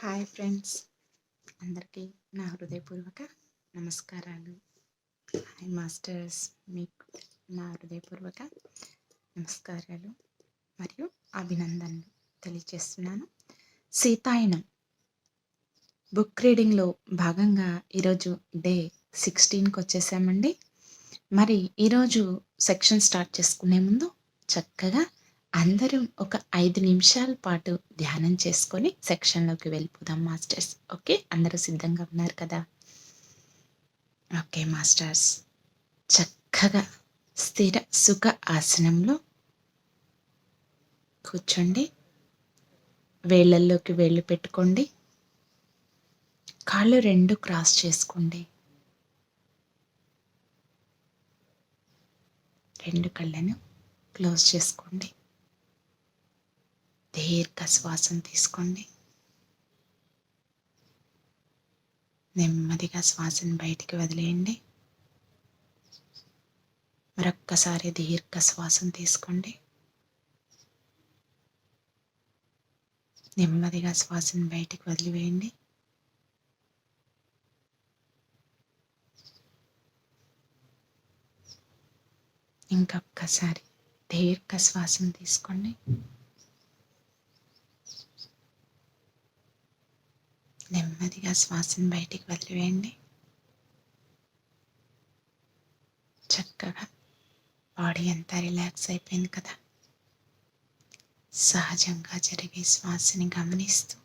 Hi friends, అందరికీ నా హృదయపూర్వక నమస్కారాలు. హాయ్ మాస్టర్స్, మీకు నా హృదయపూర్వక నమస్కారాలు మరియు అభినందనలు తెలియజేస్తున్నాను. సీతాయనం బుక్ రీడింగ్లో భాగంగా ఈరోజు డే 16కి వచ్చేసామండి. మరి ఈరోజు సెక్షన్ స్టార్ట్ చేసుకునే ముందు చక్కగా అందరూ ఒక 5 నిమిషాల పాటు ధ్యానం చేసుకొని సెక్షన్లోకి వెళ్ళిపోదాం మాస్టర్స్. ఓకే, అందరూ సిద్ధంగా ఉన్నారు కదా? ఓకే మాస్టర్స్, చక్కగా స్థిర సుఖ ఆసనంలో కూర్చోండి. వేళ్ళల్లోకి వేళ్ళు పెట్టుకోండి. కాళ్ళు రెండు క్రాస్ చేసుకోండి. రెండు కళ్ళను క్లోజ్ చేసుకోండి. దీర్ఘ శ్వాసం తీసుకోండి. నెమ్మదిగా శ్వాసను బయటికి వదిలేయండి. మరొక్కసారి దీర్ఘ శ్వాసం తీసుకోండి. నెమ్మదిగా శ్వాసను బయటికి వదిలివేయండి. ఇంకొక్కసారి దీర్ఘ శ్వాసం తీసుకోండి. నెమ్మదిగా శ్వాసను బయటికి వదిలివేయండి. చక్కగా బాడీ అంతా రిలాక్స్ అయిపోయింది కదా? సహజంగా జరిగే శ్వాసని గమనిస్తూ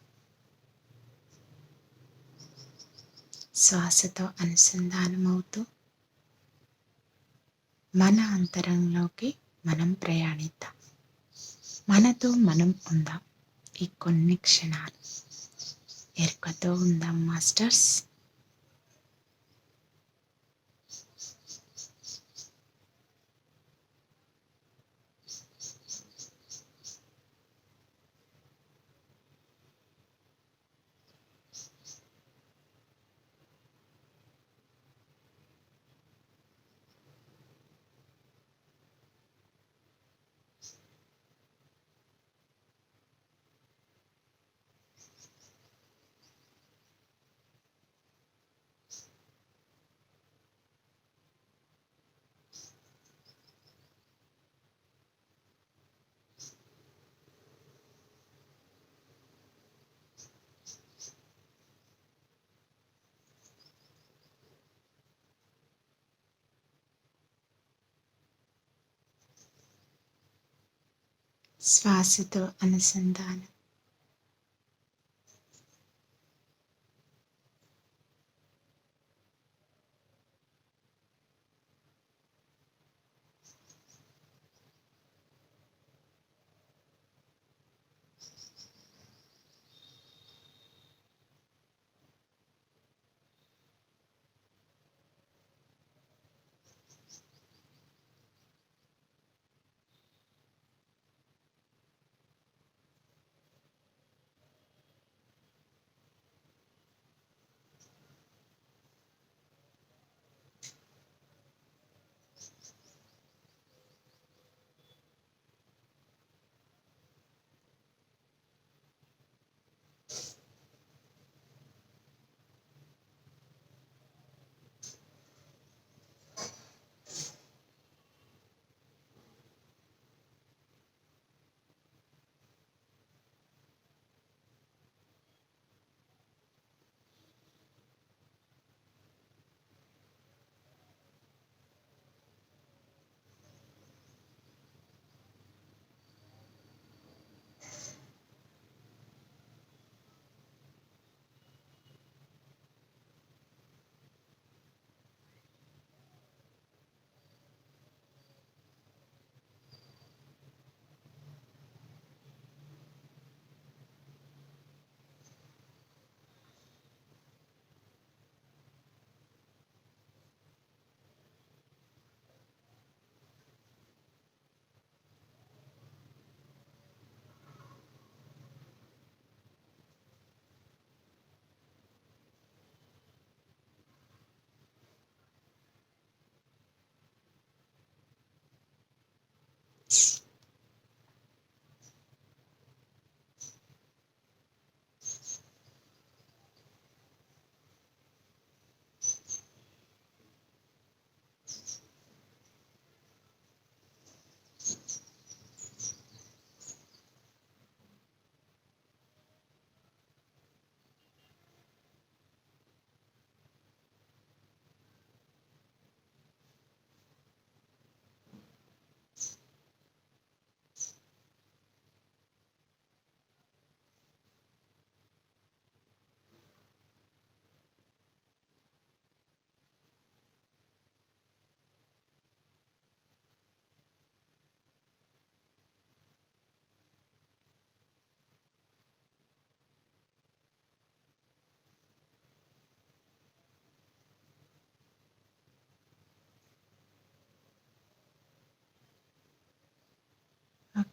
శ్వాసతో అనుసంధానమవుతూ మన అంతరంలోకి మనం ప్రయాణిద్దాం. మనతో మనం ఉందాం. ఈ కొన్ని క్షణాలు ఎరుకతో ఉందాం మాస్టర్స్. శ్వాసతో అనుసంధానం.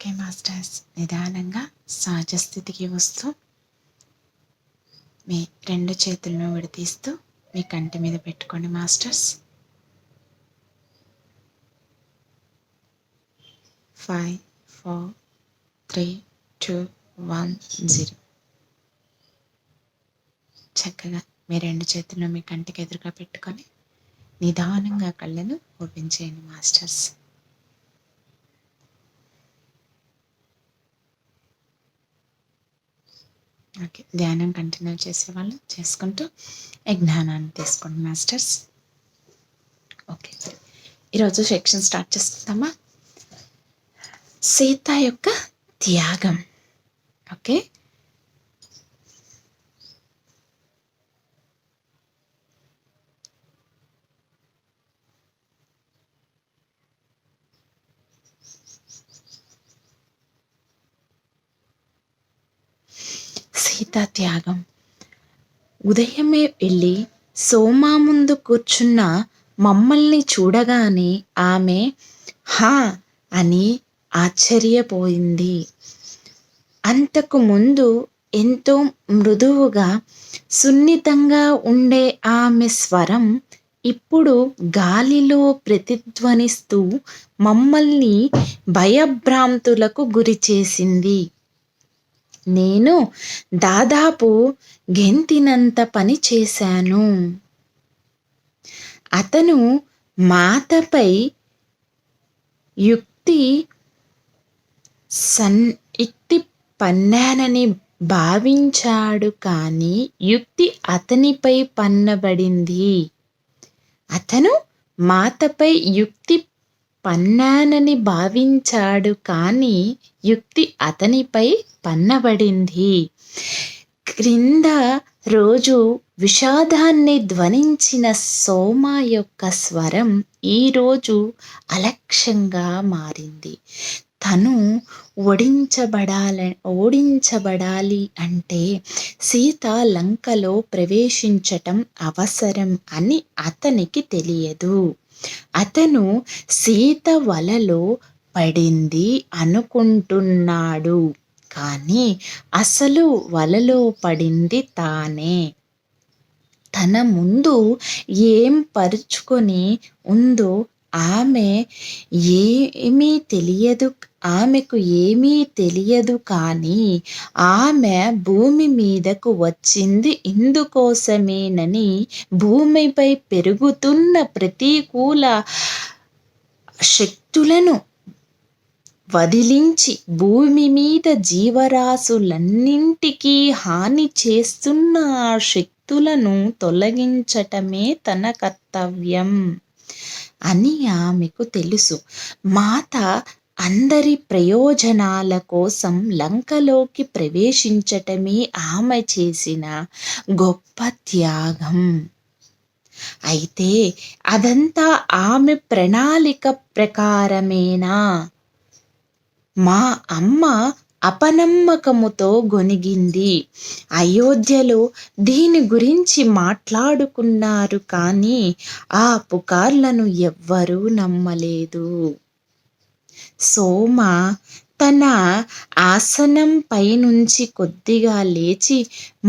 ఓకే మాస్టర్స్, నిదానంగా సహజ స్థితికి వస్తూ మీ 2 చేతులను విడదీస్తూ మీ కంటి మీద పెట్టుకోండి మాస్టర్స్. 5 4 3 2 1 0. చక్కగా మీ 2 చేతులను మీ కంటికి ఎదురుగా పెట్టుకొని నిదానంగా కళ్ళను ఓపెన్ చేయండి మాస్టర్స్. ఓకే, ధ్యానం కంటిన్యూ చేసేవాళ్ళు చేసుకుంటూ జ్ఞానాన్ని తీసుకోండి మాస్టర్స్. ఓకే, ఈరోజు సెక్షన్ స్టార్ట్ చేసుకుందామా? సీత యొక్క త్యాగం. ఓకే, సీతా త్యాగం. ఉదయమే వెళ్ళి సోమా ముందు కూర్చున్న మమ్మల్ని చూడగానే ఆమె హా అని ఆశ్చర్యపోయింది. అంతకు ముందు ఎంతో మృదువుగా సున్నితంగా ఉండే ఆమె స్వరం ఇప్పుడు గాలిలో ప్రతిధ్వనిస్తూ మమ్మల్ని భయభ్రాంతులకు గురిచేసింది. నేను దాదాపు గెంతినంత పని చేశాను. అతను మాతపై యుక్తి పన్నానని భావించాడు, కానీ యుక్తి అతనిపై పన్నబడింది. అతను మాతపై యుక్తి పన్నానని భావించాడు, కానీ యుక్తి అతనిపై పన్నబడింది. క్రింద రోజు విషాదాన్ని ధ్వనించిన సోమ యొక్క స్వరం ఈరోజు అలక్ష్యంగా మారింది. తను ఓడించబడాలి అంటే సీత లంకలో ప్రవేశించటం అవసరం అని అతనికి తెలియదు. అతను సీత వలలో పడింది అనుకుంటున్నాడు, కానీ అసలు వలలో పడింది తానే. తన ముందు ఏం పరుచుకొని ఉందో ఆమెకు ఏమీ తెలియదు, కానీ ఆమె భూమి మీదకు వచ్చింది ఇందుకోసమేనని భూమిపై పెరుగుతున్న ప్రతికూల శక్తులను వదిలించి భూమి మీద జీవరాశులన్నింటికీ హాని చేస్తున్న ఆ శక్తులను తొలగించటమే తన కర్తవ్యం అని ఆమెకు తెలుసు. మాత అందరి ప్రయోజనాల కోసం లంకలోకి ప్రవేశించటమే ఆమె చేసిన గొప్ప త్యాగం. అయితే అదంతా ఆమె ప్రణాళిక ప్రకారమేనా? మా అమ్మ అపనమ్మకముతో గొనిగింది. అయోధ్యలో దీని గురించి మాట్లాడుకున్నారు, కానీ ఆ పుకార్లను ఎవ్వరూ నమ్మలేదు. సోమ తన ఆసనం పైనుంచి కొద్దిగా లేచి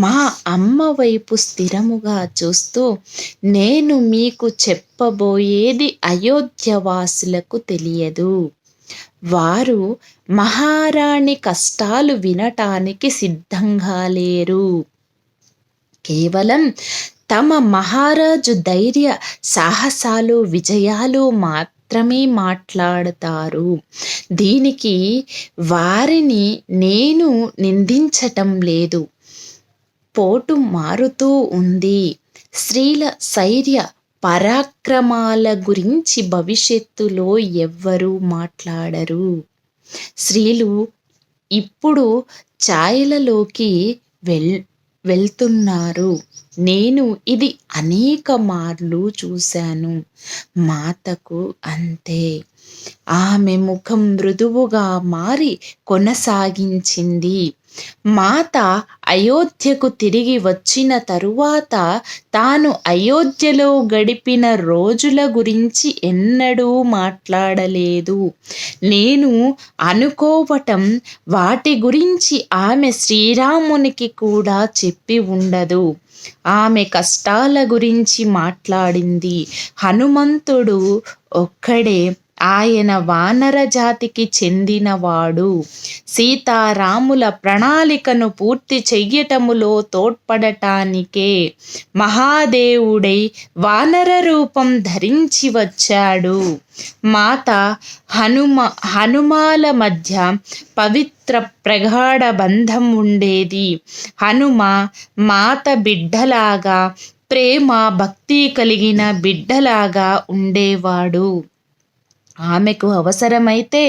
మా అమ్మ వైపు స్థిరముగా చూస్తూ, నేను మీకు చెప్పబోయేది అయోధ్యవాసులకు తెలియదు. వారు మహారాణి కష్టాలు వినటానికి సిద్ధంగా లేరు. కేవలం తమ మహారాజు ధైర్య సాహసాలు విజయాలు మాత్రమే మాట్లాడతారు. దీనికి వారిని నేను నిందించటం లేదు. పోటు మారుతూ ఉంది. స్త్రీల శౌర్య పరాక్రమాల గురించి భవిష్యత్తులో ఎవ్వరూ మాట్లాడరు. స్త్రీలు ఇప్పుడు ఛాయలలోకి వెళ్తున్నారు. నేను ఇది అనేక మార్లు చూశాను. మాతకు అంతే. ఆమె ముఖం మృదువుగా మారి కొనసాగించింది. మాత అయోధ్యకు తిరిగి వచ్చిన తరువాత తాను అయోధ్యలో గడిపిన రోజుల గురించి ఎన్నడూ మాట్లాడలేదు. నేను అనుకోవటం వాటి గురించి ఆమె శ్రీరామునికి కూడా చెప్పి ఉండదు. ఆమె కష్టాల గురించి మాట్లాడింది. హనుమంతుడు ఒక్కడే, ఆయన వానర జాతికి చెందినవాడు. సీతారాముల ప్రణాళికను పూర్తి చెయ్యటములో తోడ్పడటానికే మహాదేవుడై వానర రూపం ధరించి వచ్చాడు. మాత హనుమాల మధ్య పవిత్ర ప్రగాఢ బంధం ఉండేది. హనుమ మాత బిడ్డలాగా, ప్రేమ భక్తి కలిగిన బిడ్డలాగా ఉండేవాడు. ఆమెకు అవసరమైతే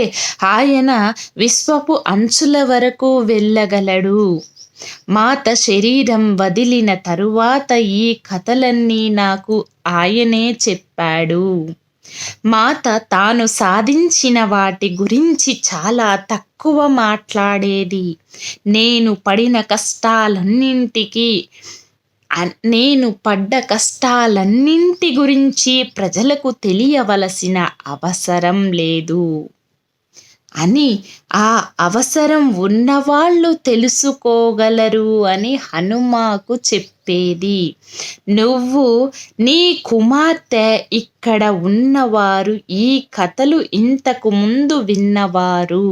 ఆయన విశ్వపు అంచుల వరకు వెళ్ళగలడు. మాత శరీరం వదిలిన తరువాత ఈ కథలన్నీ నాకు ఆయనే చెప్పాడు. మాత తాను సాధించిన వాటి గురించి చాలా తక్కువ మాట్లాడేది. నేను పడ్డ కష్టాలన్నింటి గురించి ప్రజలకు తెలియవలసిన అవసరం లేదు అని, ఆ అవసరం ఉన్నవాళ్ళు తెలుసుకోగలరు అని హనుమకు చెప్పేది. నువ్వు, నీ కుమార్తె ఇక్కడ ఉన్నవారు ఈ కథలు ఇంతకు ముందు విన్నవారు,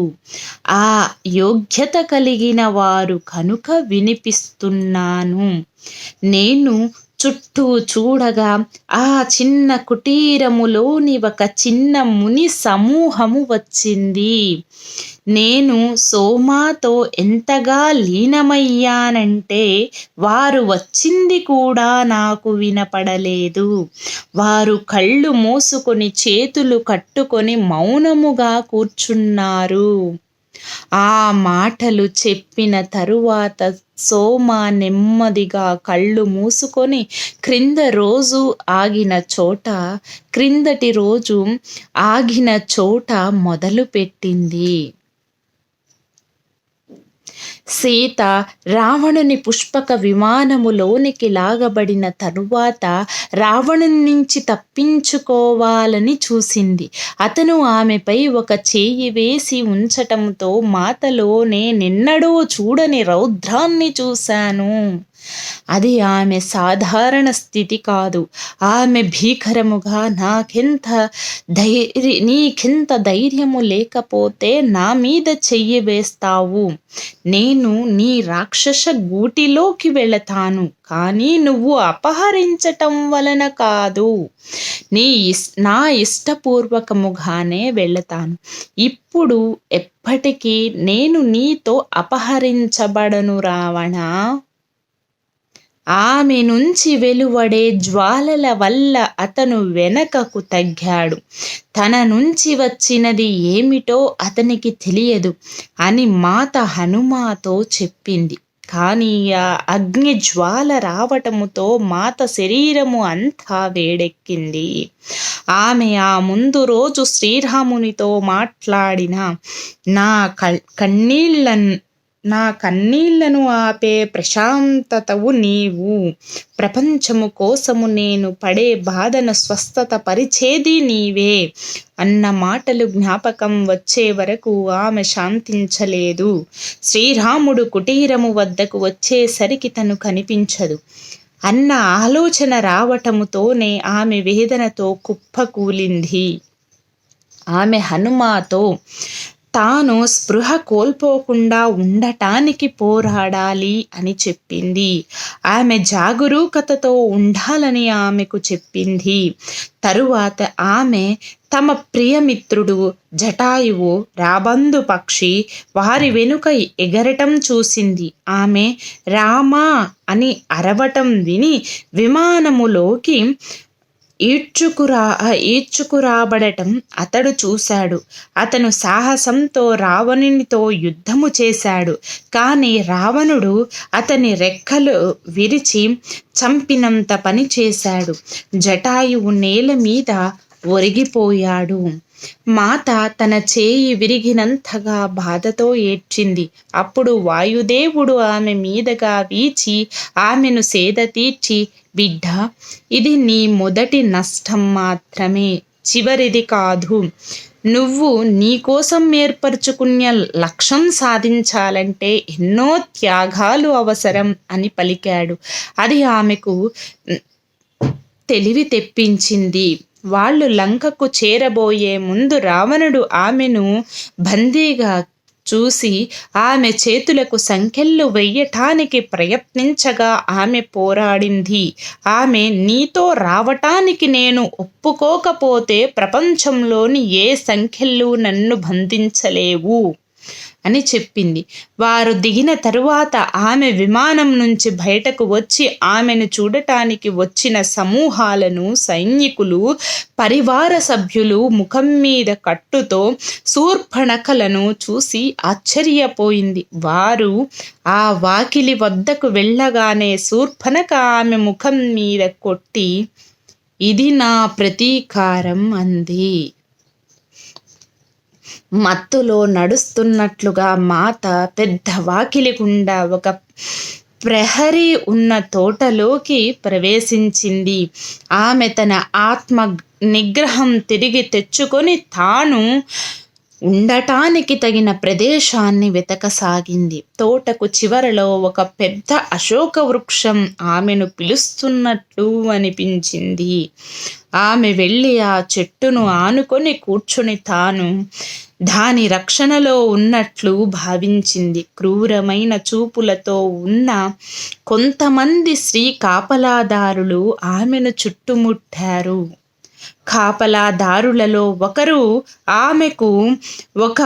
ఆ యోగ్యత కలిగిన వారు కనుక వినిపిస్తున్నాను. నేను చుట్టూ చూడగా ఆ చిన్న కుటీరములోని ఒక చిన్న ముని సమూహము వచ్చింది. నేను సోమాతో ఎంతగా లీనమయ్యానంటే వారు వచ్చింది కూడా నాకు వినపడలేదు. వారు కళ్ళు మూసుకొని చేతులు కట్టుకొని మౌనముగా కూర్చున్నారు. ఆ మాటలు చెప్పిన తరువాత సోమ నెమ్మదిగా కళ్ళు మూసుకొని క్రిందటి రోజు ఆగిన చోట మొదలుపెట్టింది. సీత రావణుని పుష్పక విమానములోనికి లాగబడిన తరువాత రావణుని నుంచి తప్పించుకోవాలని చూసింది. అతను ఆమెపై ఒక చేయి వేసి ఉంచటంతో మాతలో నేనెన్నడూ చూడని రౌద్రాన్ని చూశాను. అది ఆమె సాధారణ స్థితి కాదు. ఆమె భీకరముగా, నీకెంత ధైర్యము లేకపోతే నా మీద చెయ్యి వేస్తావు? నేను నీ రాక్షస గూటిలోకి వెళతాను, కానీ నువ్వు అపహరించటం వలన కాదు. నా ఇష్టపూర్వకముగానే వెళతాను. ఇప్పుడు ఎప్పటికీ నేను నీతో అపహరించబడను రావణా. ఆమె నుంచి వెలువడే జ్వాలల వల్ల అతను వెనకకు తగ్గాడు. తన నుంచి వచ్చినది ఏమిటో అతనికి తెలియదు అని మాత హనుమతో చెప్పింది. కానీ ఆ అగ్ని జ్వాల రావటముతో మాత శరీరము అంతా వేడెక్కింది. ఆమె ఆ ముందు రోజు శ్రీరామునితో మాట్లాడిన నా కన్నీళ్లను ఆపే ప్రశాంతతవు నీవు, ప్రపంచము కోసము నేను పడే బాధను స్వస్థత పరిచేది నీవే అన్న మాటలు జ్ఞాపకం వచ్చే వరకు ఆమె శాంతించలేదు. శ్రీరాముడు కుటీరము వద్దకు వచ్చేసరికి తను కనిపించదు అన్న ఆలోచన రావటముతోనే ఆమె వేదనతో కుప్పకూలింది. ఆమె హనుమతో తాను స్పృహ కోల్పోకుండా ఉండటానికి పోరాడాలి అని చెప్పింది. ఆమె జాగరూకతతో ఉండాలని ఆమెకు చెప్పింది. తరువాత ఆమె తమ ప్రియమిత్రుడు జటాయువు, రాబందు పక్షి వారి వెనుక ఎగరటం చూసింది. ఆమె రామా అని అరవటం విని విమానములోకి ఈడ్చుకురాబడటం అతడు చూశాడు. అతను సాహసంతో రావణునితో యుద్ధము చేశాడు. కానీ రావణుడు అతని రెక్కలు విరిచి చంపినంత పని చేశాడు. జటాయువు నేల మీద ఒరిగిపోయాడు. మాత తన చేయి విరిగినంతగా బాధతో ఏడ్చింది. అప్పుడు వాయుదేవుడు ఆమె మీదగా వీచి ఆమెను సేద తీర్చి, బిడ్డా, ఇది నీ మొదటి నష్టం మాత్రమే, చివరిది కాదు. నువ్వు నీకోసం ఏర్పరచుకున్న లక్ష్యం సాధించాలంటే ఎన్నో త్యాగాలు అవసరం అని పలికాడు. అది ఆమెకు తెలివి తెప్పించింది. వాళ్ళు లంకకు చేరబోయే ముందు రావణుడు ఆమెను బందీగా చూసి ఆమె చేతులకు సంకెళ్ళు వెయ్యటానికి ప్రయత్నించగా ఆమె పోరాడింది. ఆమె, నీతో రావటానికి నేను ఒప్పుకోకపోతే ప్రపంచంలోని ఏ సంకెళ్ళు నన్ను బంధించలేవు అని చెప్పింది. వారు దిగిన తరువాత ఆమె విమానం నుంచి బయటకు వచ్చి ఆమెను చూడటానికి వచ్చిన సమూహాలను, సైనికులు, పరివార సభ్యులు ముఖం మీద కట్టుతో శూర్పణఖలను చూసి ఆశ్చర్యపోయింది. వారు ఆ వాకిలి వద్దకు వెళ్ళగానే శూర్పణఖ ఆమె ముఖం మీద కొట్టి, ఇది నా ప్రతీకారం అంది. మత్తులో నడుస్తున్నట్లుగా మాత పెద్ద వాకిలి గుండా ఒక ప్రహరీ ఉన్న తోటలోకి ప్రవేశించింది. ఆమె తన ఆత్మ నిగ్రహం తిరిగి తెచ్చుకొని తాను ఉండటానికి తగిన ప్రదేశాన్ని వెతకసాగింది. తోటకు చివరలో ఒక పెద్ద అశోక వృక్షం ఆమెను పిలుస్తున్నట్లు అనిపించింది. ఆమె వెళ్ళి ఆ చెట్టును ఆనుకొని కూర్చుని తాను దాని రక్షణలో ఉన్నట్లు భావించింది. క్రూరమైన చూపులతో ఉన్న కొంతమంది స్త్రీ కాపలాదారులు ఆమెను చుట్టుముట్టారు. కాపలాదారులలో ఒకరు ఆమెకు ఒక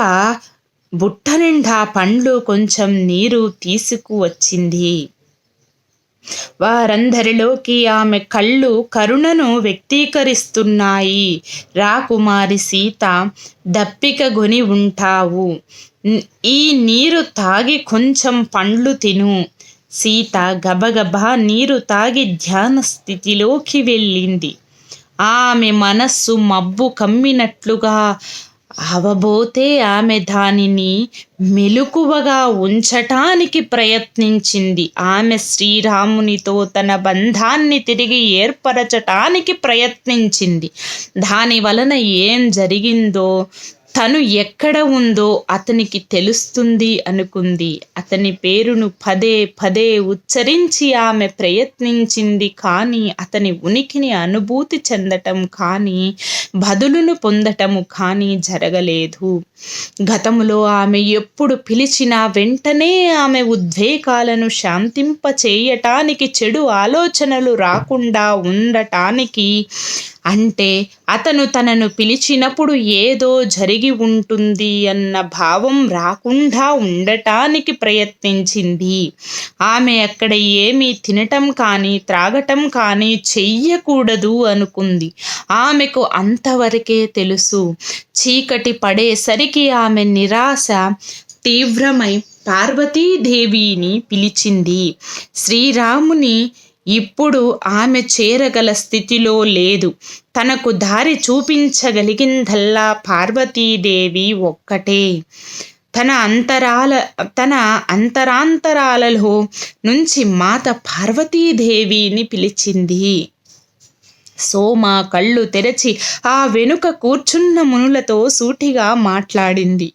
బుట్ట నిండా పండ్లు, కొంచెం నీరు తీసుకువచ్చింది. వారందరిలోకి ఆమె కళ్ళు కరుణను వ్యక్తీకరిస్తున్నాయి. రాకుమారి సీత, దప్పిక గొని ఉంటావు, ఈ నీరు తాగి కొంచెం పండ్లు తిను. సీత గబగబా నీరు తాగి ధ్యాన స్థితిలోకి వెళ్ళింది. ఆమె మనస్సు మబ్బు కమ్మినట్లుగా అవబోతే ఆమె దానిని మెలకువగా ఉంచటానికి ప్రయత్నించింది. ఆమె శ్రీరామునితో తన బంధాన్ని తిరిగి ఏర్పరచటానికి ప్రయత్నించింది. దాని వలన ఏం జరిగిందో, తను ఎక్కడ ఉందో అతనికి తెలుస్తుంది అనుకుంది. అతని పేరును పదే పదే ఉచ్చరించి ఆమె ప్రయత్నించింది. కానీ అతని ఉనికిని అనుభూతి చెందటం కానీ బదులును పొందటము కానీ జరగలేదు. గతములో ఆమె ఎప్పుడు పిలిచినా వెంటనే ఆమె ఉద్వేగాలను శాంతింప చేయటానికి, చెడు ఆలోచనలు రాకుండా ఉండటానికి, అంటే అతను తనను పిలిచినప్పుడు ఏదో జరిగి ఉంటుంది అన్న భావం రాకుండా ఉండటానికి ప్రయత్నించింది. ఆమె అక్కడ ఏమీ తినటం కానీ త్రాగటం కానీ చెయ్యకూడదు అనుకుంది. ఆమెకు అంతవరకే తెలుసు. చీకటి పడేసరికి ఆమె నిరాశ తీవ్రమై పార్వతీదేవిని పిలిచింది. శ్రీరాముని ఇప్పుడు ఆమె చేరగల స్థితిలో లేదు. తనకు దారి చూపించగలిగిందల్లా పార్వతీదేవి ఒక్కటే. తన అంతరాంతరాలలో నుంచి మాత పార్వతీదేవిని పిలిచింది. సోమ కళ్ళు తెరచి ఆ వెనుక కూర్చున్న మునులతో సూటిగా మాట్లాడింది.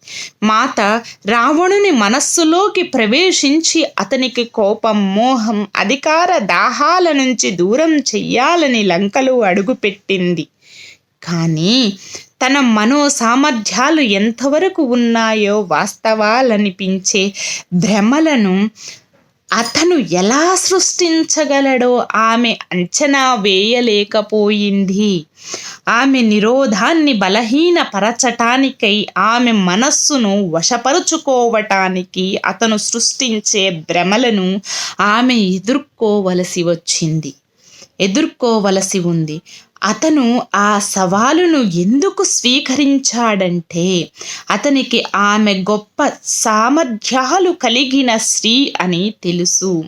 మాత రావణుని మనస్సులోకి ప్రవేశించి అతనికి కోపం, మోహం, అధికార దాహాల నుంచి దూరం చెయ్యాలని లంకలో అడుగుపెట్టింది. కానీ తన మనో సామర్థ్యాలు ఎంతవరకు ఉన్నాయో వాస్తవాలనిపించే భ్రమలను అతను ఎలా సృష్టించగలడో ఆమె అంచనా వేయలేకపోయింది. ఆమె నిరోధాన్ని బలహీనపరచటానికై, ఆమె మనస్సును వశపరుచుకోవటానికి అతను సృష్టించే భ్రమలను ఆమె ఎదుర్కోవలసి ఉంది. అతను ఆ సవాలును ఎందుకు స్వీకరించాడంటే అతనికి ఆమె గొప్ప సామర్థ్యాలు కలిగిన స్త్రీ అని తెలుసు.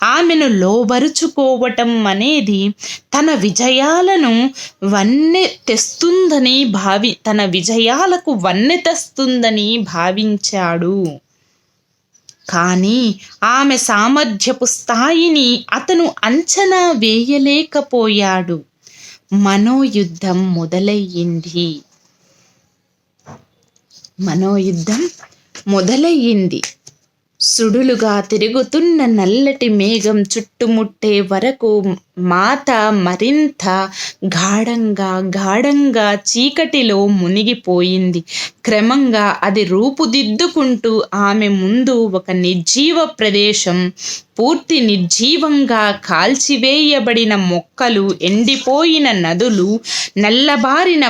ఆమెను లోబరుచుకోవటం అనేది తన విజయాలను తన విజయాలకు వన్నె తెస్తుందని భావించాడు. కానీ ఆమె సామర్థ్యపు స్థాయిని అతను అంచనా వేయలేకపోయాడు. మనోయుద్ధం మొదలయ్యింది. సుడులుగా తిరుగుతున్న నల్లటి మేఘం చుట్టుముట్టే వరకు మాత మరింత గాఢంగా చీకటిలో మునిగిపోయింది. క్రమంగా అది రూపుదిద్దుకుంటూ ఆమె ముందు ఒక నిర్జీవ ప్రదేశం, పూర్తి నిర్జీవంగా కాల్చివేయబడిన మొక్కలు, ఎండిపోయిన నదులు, నల్లబారిన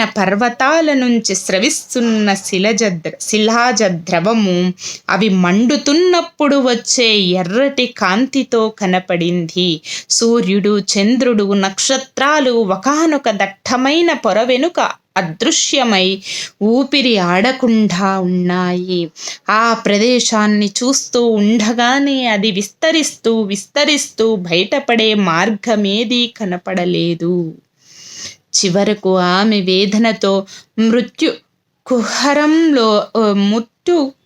పర్వతాల నుంచి స్రవిస్తున్న శిలాజ ద్రవము అవి మండుతున్నప్పుడు వచ్చే ఎర్రటి కాంతితో కనపడింది. సూర్యుడు, చంద్రుడు, నక్షత్రాలు ఒకానొక దట్టమైన పొర వెనుక అదృశ్యమై ఊపిరి ఆడకుండా ఉన్నాయి. ఆ ప్రదేశాన్ని చూస్తూ ఉండగానే అది విస్తరిస్తూ బయటపడే మార్గమేదీ కనపడలేదు. చివరకు ఆమె వేదనతో మృత్యు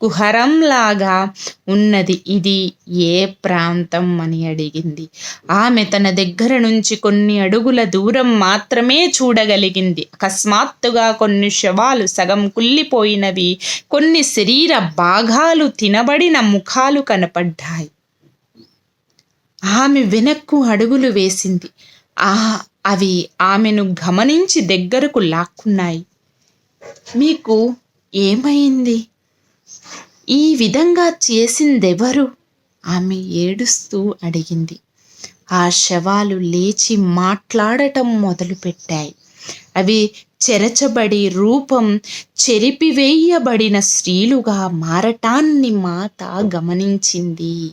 కుహరంలాగా ఉన్నది. ఇది ఏ ప్రాంతం అని అడిగింది. ఆమె తన దగ్గర నుంచి కొన్ని అడుగుల దూరం మాత్రమే చూడగలిగింది. అకస్మాత్తుగా కొన్ని శవాలు, సగం కుళ్ళిపోయినవి, కొన్ని శరీర భాగాలు తినబడిన ముఖాలు కనపడ్డాయి. ఆమె వెనక్కు అడుగులు వేసింది. అవి ఆమెను గమనించి దగ్గరకు లాక్కున్నాయి. మీకు ఏమైంది? ఈ విధంగా చేసిందెవరు? ఆమె ఏడుస్తూ అడిగింది. ఆ శవాలు లేచి మాట్లాడటం మొదలుపెట్టాయి. అవి చెరచబడి రూపం చెరిపివేయబడిన స్త్రీలుగా మారటాన్ని మాత గమనించింది.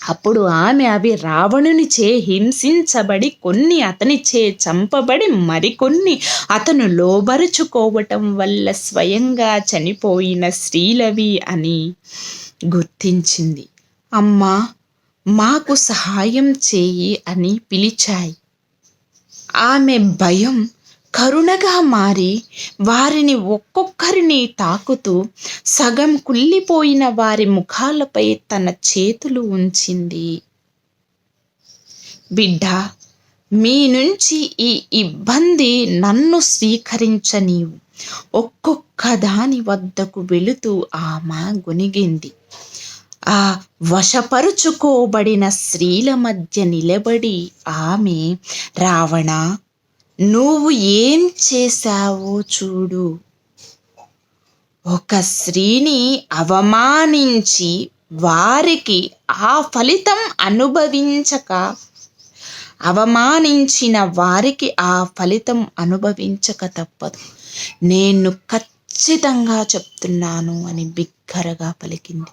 అప్పుడు ఆమె అవి రావణునిచే హింసించబడి, కొన్ని అతనిచే చంపబడి, మరికొన్ని అతను లోబరుచుకోవటం వల్ల స్వయంగా చనిపోయిన స్త్రీలవి అని గుర్తించింది. అమ్మా, మాకు సహాయం చేయి అని పిలిచాయి. ఆమె భయం కరుణగా మారి వారిని ఒక్కొక్కరిని తాకుతూ సగం కుళ్ళిపోయిన వారి ముఖాలపై తన చేతులు ఉంచింది. బిడ్డా, మీ నుంచి ఈ ఇబ్బంది నన్ను స్వీకరించనీవు. ఒక్కొక్క దాని వద్దకు వెళుతూ ఆమె గొనిగింది. ఆ వశపరుచుకోబడిన స్త్రీల మధ్య నిలబడి ఆమె, రావణ, నువ్వు ఏం చేశావో చూడు. ఒక స్త్రీని అవమానించి వారికి అవమానించిన వారికి ఆ ఫలితం అనుభవించక తప్పదు. నేను ఖచ్చితంగా చెప్తున్నాను అని బిగ్గరగా పలికింది.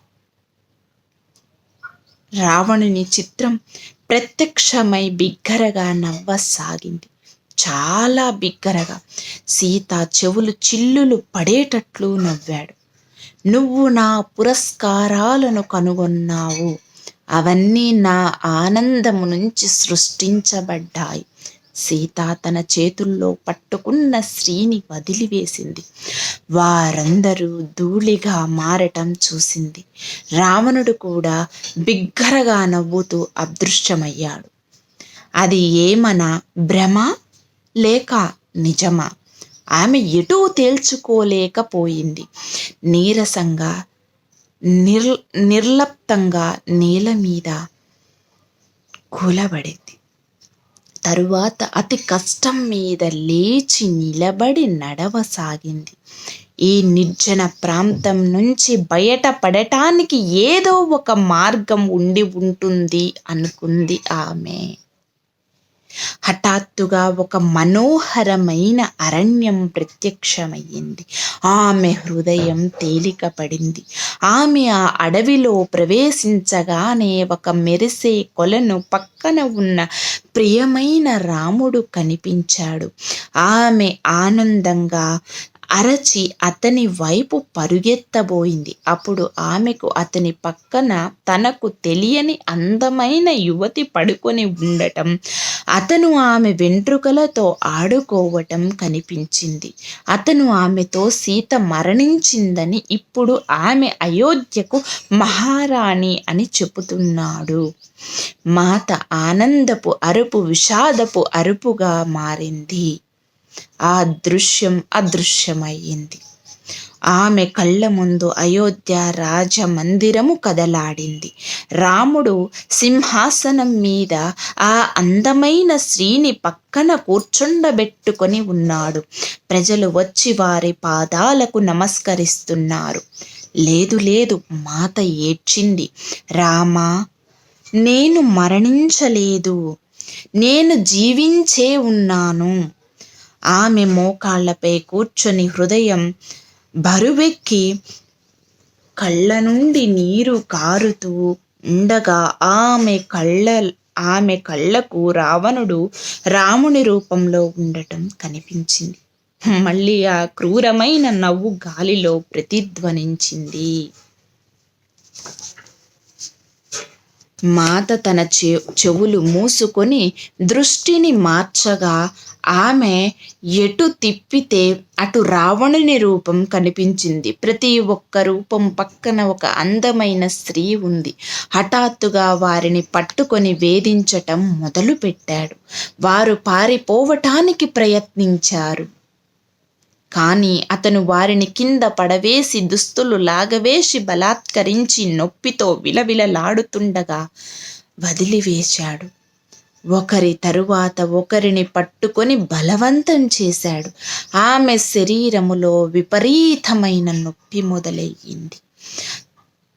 రావణుని చిత్రం ప్రత్యక్షమై బిగ్గరగా నవ్వసాగింది. చాలా బిగ్గరగా. సీత చెవులు చిల్లులు పడేటట్లు నవ్వాడు. నువ్వు నా పురస్కారాలను కనుగొన్నావు. అవన్నీ నా ఆనందము నుంచి సృష్టించబడ్డాయి. సీత తన చేతుల్లో పట్టుకున్న స్త్రీని వదిలివేసింది. వారందరూ ధూళిగా మారటం చూసింది. రావణుడు కూడా బిగ్గరగా నవ్వుతూ అదృశ్యమయ్యాడు. అది ఏమన్నా భ్రమ లేక నిజమా? ఆమె ఎటూ తేల్చుకోలేకపోయింది. నీరసంగా నిర్లప్తంగా నేల మీద కూలబడింది. తరువాత అతి కష్టం మీద లేచి నిలబడి నడవసాగింది. ఈ నిర్జన ప్రాంతం నుంచి బయటపడటానికి ఏదో ఒక మార్గం ఉండి ఉంటుంది అనుకుంది ఆమె. హఠాత్తుగా ఒక మనోహరమైన అరణ్యం ప్రత్యక్షమయ్యింది. ఆమె హృదయం తేలిక పడింది. ఆమె ఆ అడవిలో ప్రవేశించగానే ఒక మెరిసే కొలను పక్కన ఉన్న ప్రియమైన రాముడు కనిపించాడు. ఆమె ఆనందంగా అరచి అతని వైపు పరుగెత్తబోయింది. అప్పుడు ఆమెకు అతని పక్కన తనకు తెలియని అందమైన యువతి పడుకొని ఉండటం, అతను ఆమె వెంట్రుకలతో ఆడుకోవటం కనిపించింది. అతను ఆమెతో సీత మరణించిందని, ఇప్పుడు ఆమె అయోధ్యకు మహారాణి అని చెబుతున్నాడు. మాత ఆనందపు అరుపు విషాదపు అరుపుగా మారింది. ఆ దృశ్యం అదృశ్యమయ్యింది. ఆమె కళ్ళ ముందు అయోధ్య రాజమందిరము కదలాడింది. రాముడు సింహాసనం మీద ఆ అందమైన స్త్రీని పక్కన కూర్చుండబెట్టుకొని ఉన్నాడు. ప్రజలు వచ్చి వారి పాదాలకు నమస్కరిస్తున్నారు. లేదు లేదు, మాత ఏడ్చింది. రామా, నేను మరణించలేదు, నేను జీవించే ఉన్నాను. ఆమె మోకాళ్లపై కూర్చొని హృదయం బరువెక్కి కళ్ళ నుండి నీరు కారుతూ ఉండగా ఆమె కళ్ళకు రావణుడు రాముని రూపంలో ఉండటం కనిపించింది. మళ్ళీ ఆ క్రూరమైన నవ్వు గాలిలో ప్రతిధ్వనించింది. మాత తన చెవులు మూసుకొని దృష్టిని మార్చగా ఆమె ఎటు తిప్పితే అటు రావణుని రూపం కనిపించింది. ప్రతి ఒక్క రూపం పక్కన ఒక అందమైన స్త్రీ ఉంది. హఠాత్తుగా వారిని పట్టుకొని వేధించటం మొదలుపెట్టాడు. వారు పారిపోవటానికి ప్రయత్నించారు. కానీ అతను వారిని కింద పడవేసి దుస్తులు లాగవేసి బలాత్కరించి నొప్పితో విలవిలలాడుతుండగా వదిలివేశాడు. ఒకరి తరువాత ఒకరిని పట్టుకొని బలవంతం చేశాడు. ఆమె శరీరములో విపరీతమైన నొప్పి మొదలయ్యింది.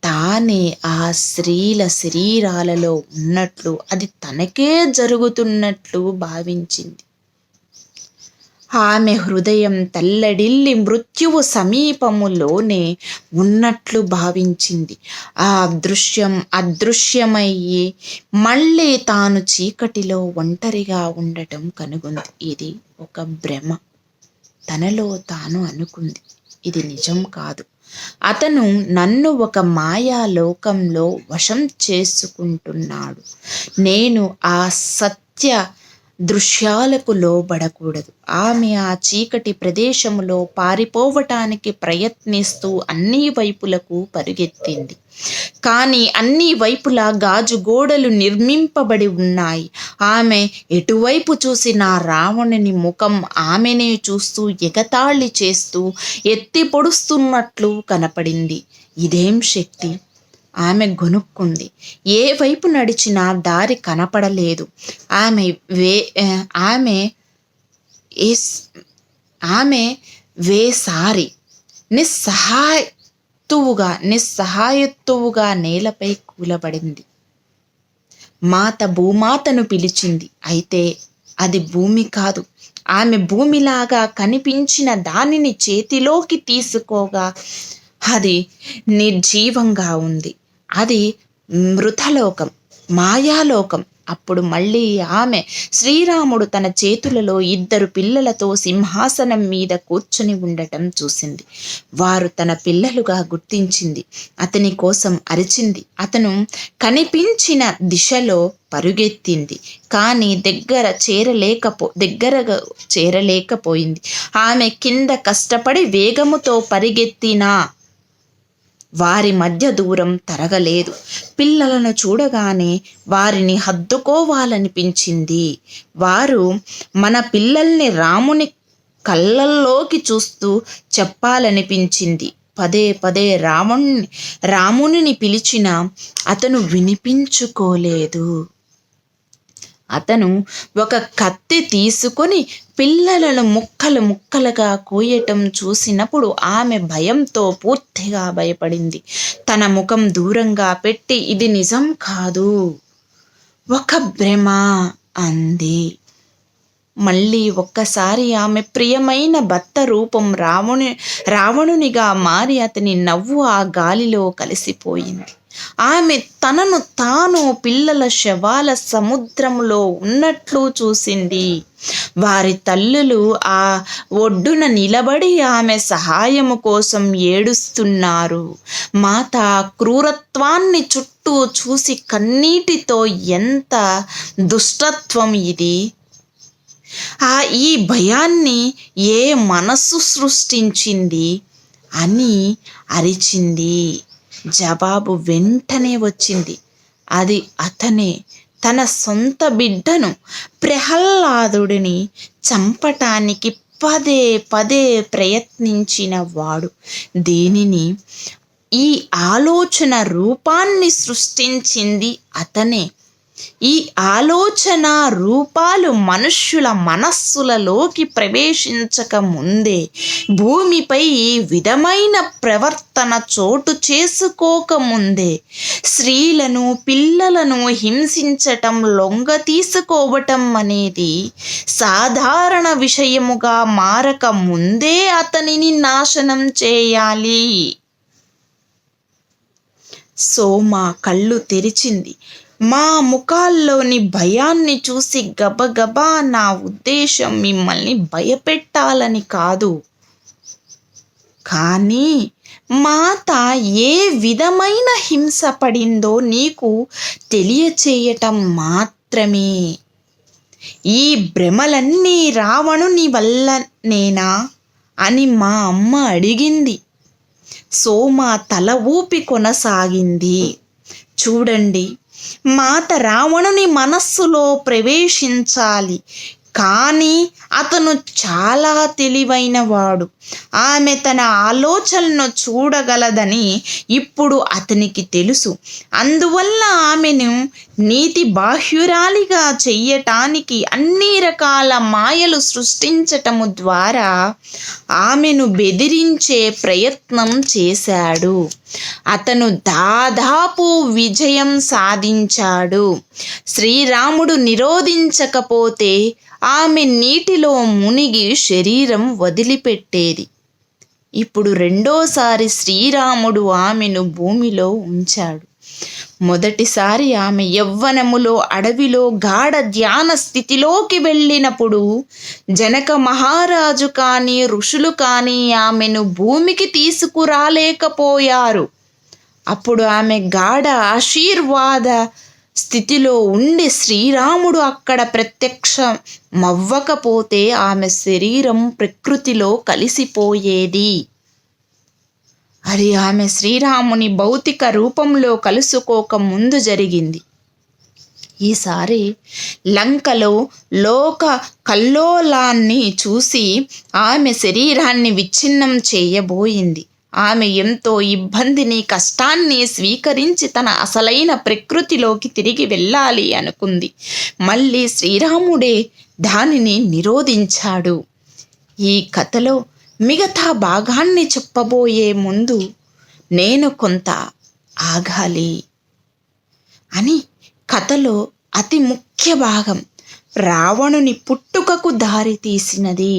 తానే ఆ స్త్రీల శరీరాలలో ఉన్నట్లు, అది తనకే జరుగుతున్నట్లు భావించింది. ఆమె హృదయం తల్లడిల్లి మృత్యువు సమీపములోనే ఉన్నట్లు భావించింది. ఆ దృశ్యం అదృశ్యమయ్యి మళ్ళీ తాను చీకటిలో ఒంటరిగా ఉండటం కనుగొంది. ఇది ఒక భ్రమ. తనలో తాను అనుకుంది, ఇది నిజం కాదు. అతను నన్ను ఒక మాయా లోకంలో వశం చేసుకుంటున్నాడు. నేను ఆ సత్య దృశ్యాలకు లోబడకూడదు. ఆమె ఆ చీకటి ప్రదేశములో పారిపోవటానికి ప్రయత్నిస్తూ అన్ని వైపులకు పరుగెత్తింది. కానీ అన్ని వైపులా గాజు గోడలు నిర్మింపబడి ఉన్నాయి. ఆమె ఎటువైపు చూసినా రావణుని ముఖం ఆమెనే చూస్తూ ఎగతాళి చేస్తూ ఎత్తి పొడుస్తున్నట్లు కనపడింది. ఇదేం శక్తి? ఆమె గొనుక్కుంది. ఏ వైపు నడిచినా దారి కనపడలేదు. ఆమె వేసారి నిస్సహాయత్తువుగా నేలపై కూలబడింది. మాత భూమాతను పిలిచింది. అయితే అది భూమి కాదు. ఆమె భూమిలాగా కనిపించిన దానిని చేతిలోకి తీసుకోగా అది నిర్జీవంగా ఉంది. అది మృతలోకం, మాయాలోకం. అప్పుడు మళ్ళీ ఆమె శ్రీరాముడు తన చేతులలో 2 పిల్లలతో సింహాసనం మీద కూర్చొని ఉండటం చూసింది. వారు తన పిల్లలుగా గుర్తించింది. అతని కోసం అరిచింది. అతను కనిపించిన దిశలో పరుగెత్తింది. కానీ దగ్గరగా చేరలేకపోయింది. ఆమె కింద కష్టపడి వేగముతో పరిగెత్తినా వారి మధ్య దూరం తరగలేదు. పిల్లలను చూడగానే వారిని హత్తుకోవాలనిపించింది. వారు మన పిల్లల్ని రాముని కళ్ళల్లోకి చూస్తూ చెప్పాలనిపించింది. పదే పదే రామునిని పిలిచినా అతను వినిపించుకోలేదు. అతను ఒక కత్తి తీసుకొని పిల్లలను ముక్కలు ముక్కలుగా కోయటం చూసినప్పుడు ఆమె భయంతో పూర్తిగా భయపడింది. తన ముఖం దూరంగా పెట్టి, ఇది నిజం కాదు, ఒక భ్రమ అంది. మళ్ళీ ఒక్కసారి ఆమె ప్రియమైన భర్త రూపం రావణునిగా మారి అతని నవ్వు ఆ గాలిలో కలిసిపోయింది. ఆమె తనను తాను పిల్లల శవాల సముద్రంలో ఉన్నట్లు చూసింది. వారి తల్లులు ఆ ఒడ్డున నిలబడి ఆమె సహాయము కోసం ఏడుస్తున్నారు. మాత క్రూరత్వాన్ని చుట్టూ చూసి కన్నీటితో, ఎంత దుష్టత్వం ఇది! ఈ భయాన్ని ఏ మనస్సు సృష్టించింది అని అరిచింది. జవాబు వెంటనే వచ్చింది. అది అతనే, తన సొంత బిడ్డను, ప్రహ్లాదుడిని చంపటానికి పదే పదే ప్రయత్నించిన వాడు. దీనిని, ఈ ఆలోచన రూపాన్ని సృష్టించింది అతనే. ఈ ఆలోచన రూపాలు మనుష్యుల మనస్సులలోకి ప్రవేశించక ముందే, భూమిపై ఈ విధమైన ప్రవర్తన చోటు చేసుకోకముందే, స్త్రీలను పిల్లలను హింసించటం, లొంగ తీసుకోవటం అనేది సాధారణ విషయముగా మారక ముందే అతనిని నాశనం చేయాలి. సోమ కళ్ళు తెరిచింది. మా ముఖాల్లోని భయాన్ని చూసి గబగబా, నా ఉద్దేశం మిమ్మల్ని భయపెట్టాలని కాదు, కానీ మాత ఏ విధమైన హింస పడిందో నీకు తెలియచేయటం మాత్రమే. ఈ భ్రమలన్నీ రావణుని వల్లనేనా అని మా అమ్మ అడిగింది. సోమ తల ఊపి కొనసాగింది. చూడండి, మాత రావణుని మనస్సులో ప్రవేశించాలి, కానీ అతను చాలా తెలివైనవాడు. ఆమె తన ఆలోచనను చూడగలదని ఇప్పుడు అతనికి తెలుసు. అందువల్ల ఆమెను నీతి బాహ్యురాలిగా చెయ్యటానికి అన్ని రకాల మాయలు సృష్టించటము ద్వారా ఆమెను బెదిరించే ప్రయత్నం చేశాడు. అతను దాదాపు విజయం సాధించాడు. శ్రీరాముడు నిరోధించకపోతే ఆమె నీటిలో మునిగి శరీరం వదిలిపెట్టేది. ఇప్పుడు రెండోసారి శ్రీరాముడు ఆమెను భూమిలో ఉంచాడు. మొదటిసారి ఆమె యవ్వనములో అడవిలో గాఢ ధ్యాన స్థితిలోకి వెళ్ళినప్పుడు జనక మహారాజు కానీ ఋషులు కానీ ఆమెను భూమికి తీసుకురాలేకపోయారు. అప్పుడు ఆమె గాఢ ఆశీర్వాద స్థితిలో ఉండి శ్రీరాముడు అక్కడ ప్రత్యక్షమవ్వకపోతే ఆమె శరీరం ప్రకృతిలో కలిసిపోయేది. అది ఆమె శ్రీరాముని భౌతిక రూపంలో కలుసుకోక ముందు జరిగింది. ఈసారి లంకలో లోక కల్లోలాన్ని చూసి ఆమె శరీరాన్ని విచ్ఛిన్నం చేయబోయింది. ఆమె ఎంతో ఇబ్బందిని, కష్టాన్ని స్వీకరించి తన అసలైన ప్రకృతిలోకి తిరిగి వెళ్ళాలి అనుకుంది. మళ్ళీ శ్రీరాముడే దానిని నిరోధించాడు. ఈ కథలో మిగతా భాగాన్ని చెప్పబోయే ముందు నేను కొంత ఆగాలి అని కథలో అతి ముఖ్య భాగం రావణుని పుట్టుకకు దారి తీసినది.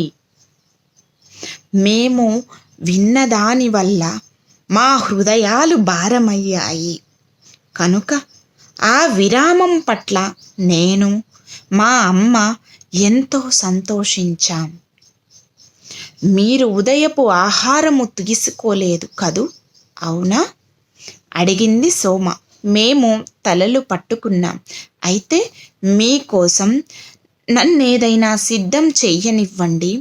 మేము విన్నదాని వల్ల మా హృదయాలు భారమయ్యాయి కనుక ఆ విరామం పట్ల నేను, మా అమ్మ ఎంతో సంతోషించాం. మీరు ఉదయపు ఆహారము తీసుకోలేదు కదూ, అవునా? అడిగింది సోమ. మేము తలలు పట్టుకున్నాం. అయితే మీకోసం నన్నేదైనా సిద్ధం చెయ్యనివ్వండి.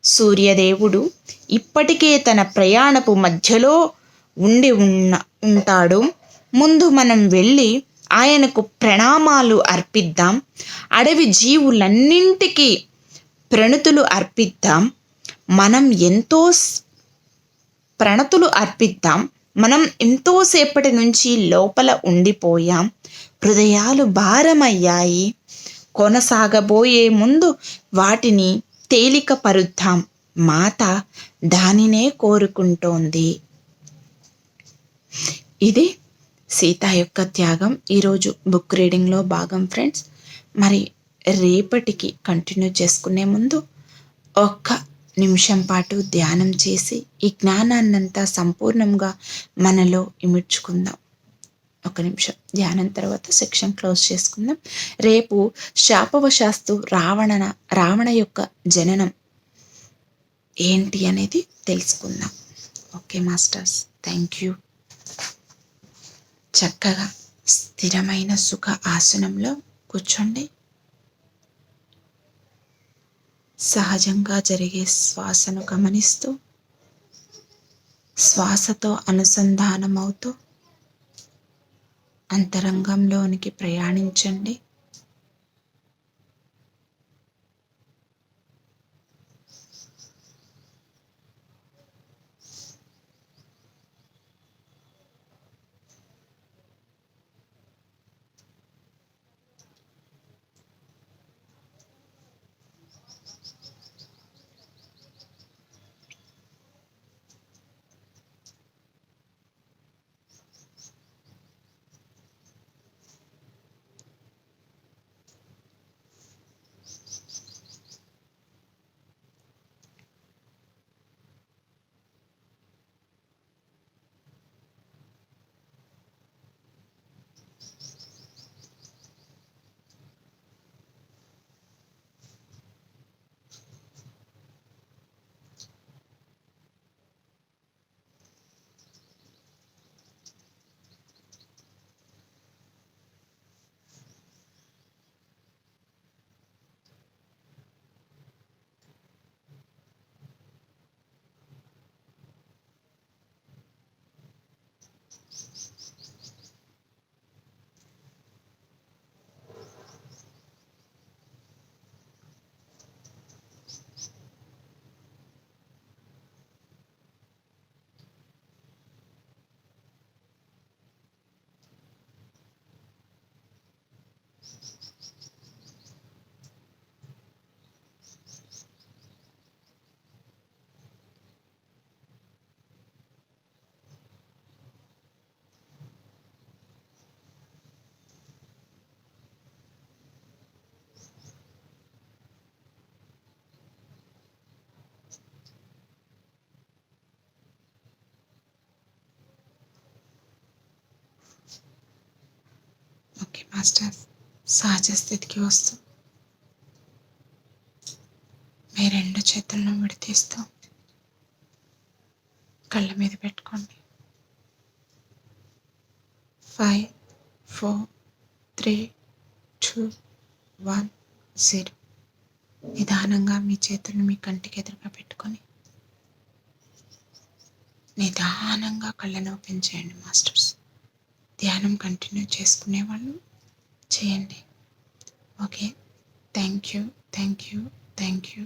సూర్యదేవుడు ఇప్పటికే తన ప్రయాణపు మధ్యలో ఉంటాడు. ముందు మనం వెళ్ళి ఆయనకు ప్రణామాలు అర్పిద్దాం. అడవి జీవులన్నింటికీ ప్రణతులు అర్పిద్దాం. మనం ఎంతోసేపటి నుంచి లోపల ఉండిపోయాం. హృదయాలు భారమయ్యాయి. కొనసాగబోయే ముందు వాటిని తేలికపరుద్దాం. మాత దానినే కోరుకుంటోంది. ఇది సీత యొక్క త్యాగం ఈరోజు బుక్ రీడింగ్లో భాగం ఫ్రెండ్స్. మరి రేపటికి కంటిన్యూ చేసుకునే ముందు ఒక్క నిమిషం పాటు ధ్యానం చేసి ఈ జ్ఞానాన్నంతా సంపూర్ణంగా మనలో ఇముడ్చుకుందాం. ఒక నిమిషం ధ్యానం తర్వాత సెక్షన్ క్లోజ్ చేసుకుందాం. రేపు శాపవశాస్తు రావణ యొక్క జననం ఏంటి అనేది తెలుసుకుందాం. Okay masters, thank you. చక్కగా స్థిరమైన సుఖ ఆసనంలో కూర్చోండి. సహజంగా జరిగే శ్వాసను గమనిస్తూ శ్వాసతో అనుసంధానమవుతూ అంతరంగంలోనికి ప్రయాణించండి. ఓకే మాస్టర్, సహజ స్థితికి వస్తూ మీ రెండు చేతులను విడతీస్తూ కళ్ళ మీద పెట్టుకోండి. 5, 4, 3, 2, 1, 0. నిదానంగా మీ చేతులను మీ కంటికి ఎదురుగా పెట్టుకొని నిదానంగా కళ్ళను ఓపెన్ చేయండి మాస్టర్స్. ధ్యానం కంటిన్యూ చేసుకునే వాళ్ళు చేయండి. Okay, thank you, thank you, thank you.